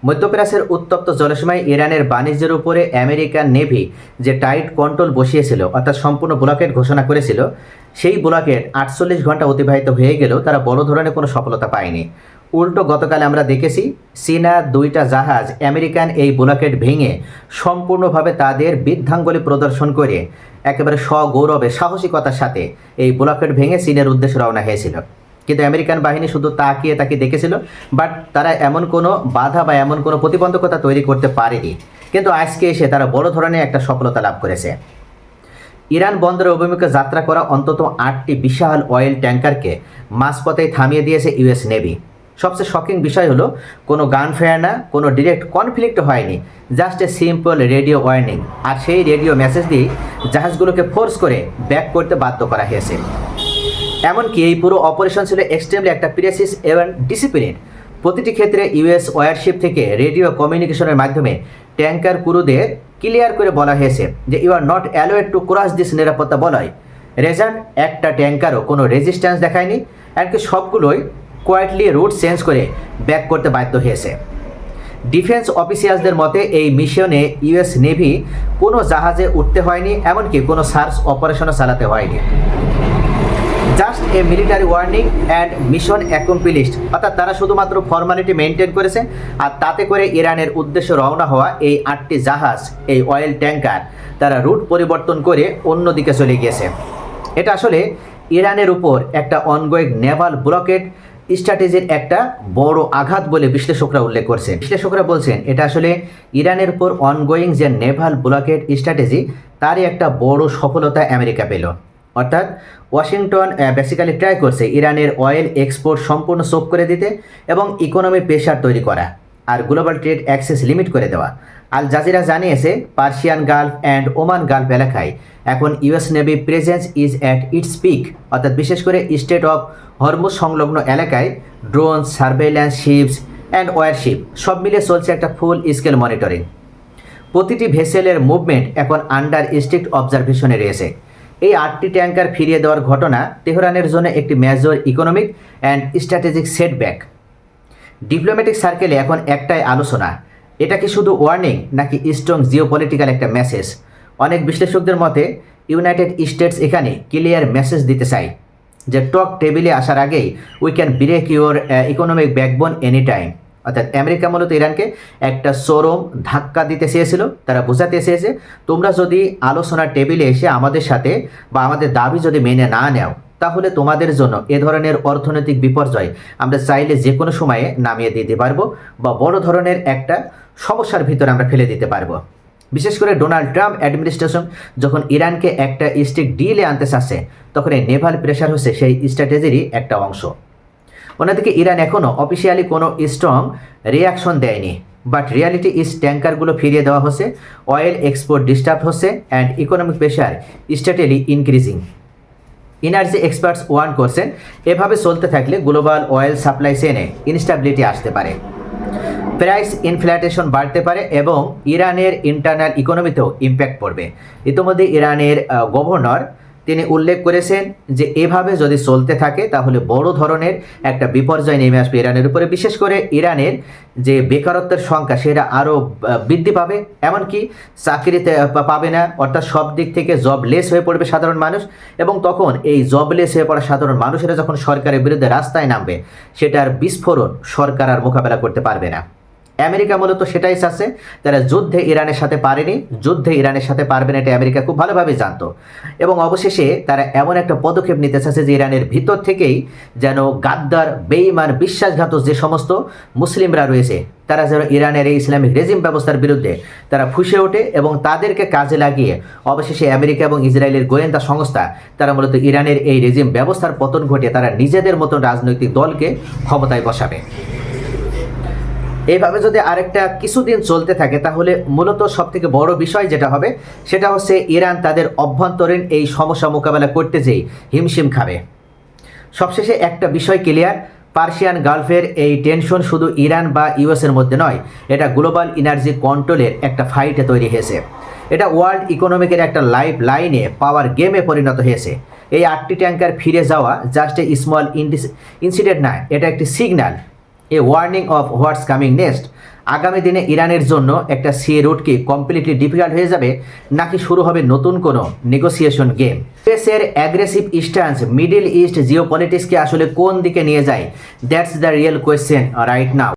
মধ্যপ্রাচ্যের উত্তপ্ত জলসীমায় ইরানের বাণিজ্যের উপরে আমেরিকান নেভি যে টাইট কন্ট্রোল বসিয়েছিল অর্থাৎ সম্পূর্ণ ব্লকেড ঘোষণা করেছিল, সেই ব্লকেড 48 ঘন্টা অতিবাহিত হয়ে গেলেও তারা বড় ধরনের কোনো সফলতা পায়নি। উল্টো গতকাল আমরা দেখেছি চীনা 2টা জাহাজ আমেরিকান এই ব্লকেড ভেঙে সম্পূর্ণভাবে তাদের বৃদ্ধাঙ্গুলি প্রদর্শন করে একেবারে সগৌরবে সাহসিকতার সাথে এই ব্লকেড ভেঙে চীনের উদ্দেশ্যে রওনা হয়েছিল। কিন্তু আমেরিকান বাহিনী শুধু তাকিয়ে দেখেছিল, বাট তারা এমন কোনো বাধা বা এমন কোনো প্রতিবন্ধকতা তৈরি করতে পারেনি। কিন্তু আজকে এসে তারা বড় ধরনের একটা সফলতা লাভ করেছে। ইরান বন্দরের অভিমুখে যাত্রা করা অন্তত 8টি বিশাল অয়েল ট্যাঙ্কারকে মাঝপথেই থামিয়ে দিয়েছে ইউএস নেভি। সবচেয়ে শকিং বিষয় হলো কোনো গান ফায়ার না, কোনো ডিরেক্ট কনফ্লিক্ট হয়নি, just a simple radio warning. আর সেই রেডিও মেসেজ দিয়ে জাহাজগুলোকে ফোর্স করে ব্যাক করতে বাধ্য করা হয়েছে। এমনকি এই পুরো অপারেশন ছিল এক্সট্রিমলি একটা প্রিসাইজ এবং ডিসিপ্লিন। প্রতিটি ক্ষেত্রে ইউএস ওয়ারশিপ থেকে রেডিও কমিউনিকেশনের মাধ্যমে ট্যাঙ্কার ক্রুদের ক্লিয়ার করে বলা হয়েছে যে you are not allowed to cross this নিরাপত্তা বলয়। রেজাল্ট, একটা ট্যাঙ্কারও কোনো রেজিস্ট্যান্স দেখায়নি, এমনকি সবগুলোই কোয়াইটলি রুট চেঞ্জ করে ব্যাক করতে বাধ্য হয়েছে। ডিফেন্স অফিসিয়ালসদের মতে এই মিশনে ইউএস নেভি কোনো জাহাজে উঠতে হয়নি, এমনকি কোনো সার্চ অপারেশনও চালাতে হয়নি। Just A military warning and mission accomplished, অর্থাৎ তারা শুধুমাত্র ফর্মালিটি মেনটেন করেছে। আর তাতে করে ইরানের উদ্দেশ্যে রওনা হওয়া এই 8টি জাহাজ, এই অয়েল ট্যাঙ্কার, তারা রুট পরিবর্তন করে অন্যদিকে চলে গিয়েছে। এটা আসলে ইরানের উপর একটা অনগোয়িং নেভাল ব্লকেড স্ট্র্যাটেজির একটা বড় আঘাত বলে বিশ্লেষকরা উল্লেখ করছেন। বিশ্লেষকরা বলছেন এটা আসলে ইরানের উপর অনগোয়িং যে নেভাল ব্লকেড স্ট্র্যাটেজি, তারই একটা বড় সফলতা আমেরিকা পেল। অর্থাৎ ওয়াশিংটন বেসিক্যালি ট্রাই করছে ইরানের অয়েল এক্সপোর্ট সম্পূর্ণ চোখ করে দিতে এবং ইকোনমি প্রেশার তৈরি করা আর গ্লোবাল ট্রেড অ্যাক্সেস লিমিট করে দেওয়া। আল জাজিরা জানিয়েছে Persian Gulf and Oman Gulf এলাকায় এখন US navy presence is at its peak, অর্থাৎ বিশেষ করে স্টেট অফ হরমুজ সংলগ্ন এলাকায় drone, surveillance, ships and warship সব মিলে চলছে একটা ফুল স্কেল মনিটরিং। প্রতিটি ভেসেলের মুভমেন্ট এখন আন্ডার স্ট্রিক্ট অবজারভেশনে রয়েছে। এই 8টি ট্যাঙ্কার ফিরিয়ে দেওয়ার ঘটনা তেহরানের জন্য একটি major economic and strategic setback. Diplomatic সার্কেলে এখন একটাই আলোচনা, এটা কি শুধু ওয়ার্নিং নাকি স্ট্রং জিওপলিটিক্যাল একটা মেসেজ? অনেক বিশ্লেষকদের মতে ইউনাইটেড স্টেটস এখানে ক্লিয়ার মেসেজ দিতে চায় যে টক টেবিলে আসার আগেই we can break your economic backbone any time. অর্থাৎ আমেরিকা মূলত ইরানকে একটা চরম ধাক্কা দিতে চেয়েছিল, তারা বোঝাতে চেয়েছে তোমরা যদি আলোচনার টেবিলে এসে আমাদের সাথে বা আমাদের দাবি যদি মেনে না নেও, তাহলে তোমাদের জন্য এ ধরনের অর্থনৈতিক বিপর্যয় আমরা চাইলে যে কোনো সময়ে নামিয়ে দিতে পারবো বা বড় ধরনের একটা সমস্যার ভিতরে আমরা ফেলে দিতে পারবো। বিশেষ করে ডোনাল্ড ট্রাম্প অ্যাডমিনিস্ট্রেশন যখন ইরানকে একটা স্ট্রিক্ট ডিলে আনতে চাচ্ছে, তখন এই নেভাল প্রেশার হচ্ছে সেই স্ট্র্যাটেজিরই একটা অংশ। অন্যদিকে ইরান এখনও অফিসিয়ালি কোনো স্ট্রং রিয়াকশন দেয়নি, বাট রিয়ালিটি ইজ ট্যাঙ্কারগুলো ফিরিয়ে দেওয়া হচ্ছে, অয়েল এক্সপোর্ট ডিস্টার্ব হচ্ছে and economic pressure steadily increasing. Energy experts warn করছেন এভাবে চলতে থাকলে গ্লোবাল অয়েল সাপ্লাই চেনে ইনস্টেবিলিটি আসতে পারে, প্রাইস ইনফ্লেশন বাড়তে পারে এবং ইরানের ইন্টারনাল ইকোনমিতেও ইম্প্যাক্ট পড়বে। ইতিমধ্যে ইরানের গভর্নর তিনি উল্লেখ করেছেন যে এভাবে যদি চলতে থাকে তাহলে বড় ধরনের একটা বিপর্যয় নেমে আসবে ইরানের উপরে। বিশেষ করে ইরানের যে বেকারত্বের সংখ্যা সেটা আরও বৃদ্ধি পাবে, এমনকি চাকরিতে পাবে না, অর্থাৎ সব দিক থেকে জবলেস হয়ে পড়বে সাধারণ মানুষ। এবং তখন এই জবলেস হয়ে পড়া সাধারণ মানুষেরা যখন সরকারের বিরুদ্ধে রাস্তায় নামবে, সেটার বিস্ফোরণ সরকার আর মোকাবেলা করতে পারবে না। আমেরিকা মূলত সেটাই চাচ্ছে, তারা যুদ্ধে ইরানের সাথে পারেনি, যুদ্ধে ইরানের সাথে পারবে না, এটা আমেরিকা খুব ভালোভাবে জানতো। এবং অবশেষে তারা এমন একটা পদক্ষেপ নিতে চাচ্ছে যে ইরানের ভিতর থেকেই যেন গাদ্দার, বেঈমান, বিশ্বাসঘাতক যে সমস্ত মুসলিমরা রয়েছে, তারা যেন ইরানের এই ইসলামিক রেজিম ব্যবস্থার বিরুদ্ধে তারা ফুঁসে ওঠে এবং তাদেরকে কাজে লাগিয়ে অবশেষে আমেরিকা এবং ইসরায়েলের গোয়েন্দা সংস্থা তারা মূলত ইরানের এই রেজিম ব্যবস্থার পতন ঘটিয়ে তারা নিজেদের মতন রাজনৈতিক দলকে ক্ষমতায় বসাবে। এইভাবে যদি আরেকটা কিছুদিন চলতে থাকে তাহলে মূলত সবথেকে বড় বিষয় যেটা হবে সেটা হচ্ছে ইরান তাদের অভ্যন্তরীণ এই সমস্যা মোকাবেলা করতে যেই হিমশিম খাবে। সবশেষে একটা বিষয় ক্লিয়ার, পার্সিয়ান গালফের এই টেনশন শুধু ইরান বা ইউএসের মধ্যে নয়, এটা গ্লোবাল এনার্জি কন্ট্রোলের একটা ফাইটে তৈরি হয়েছে। এটা ওয়ার্ল্ড ইকোনমিকের একটা লাইফ লাইনে, পাওয়ার গেমে পরিণত হয়েছে। এই 8টি ট্যাঙ্কার ফিরে যাওয়া জাস্ট এ স্মল ইনসিডেন্ট নয়, এটা একটি signal, a warning of what's coming next. আগামী দিনে ইরানের জন্য একটা সি রুট কি কমপ্লিটলি ডিফিকাল্ট হয়ে যাবে, নাকি শুরু হবে নতুন কোনো নেগোসিয়েশন গেম? ইউএসের অ্যাগ্রেসিভ স্ট্যান্স মিডল ইস্ট জিওপলিটিক্সকে আসলে কোন দিকে নিয়ে যায়? That's the real question right now.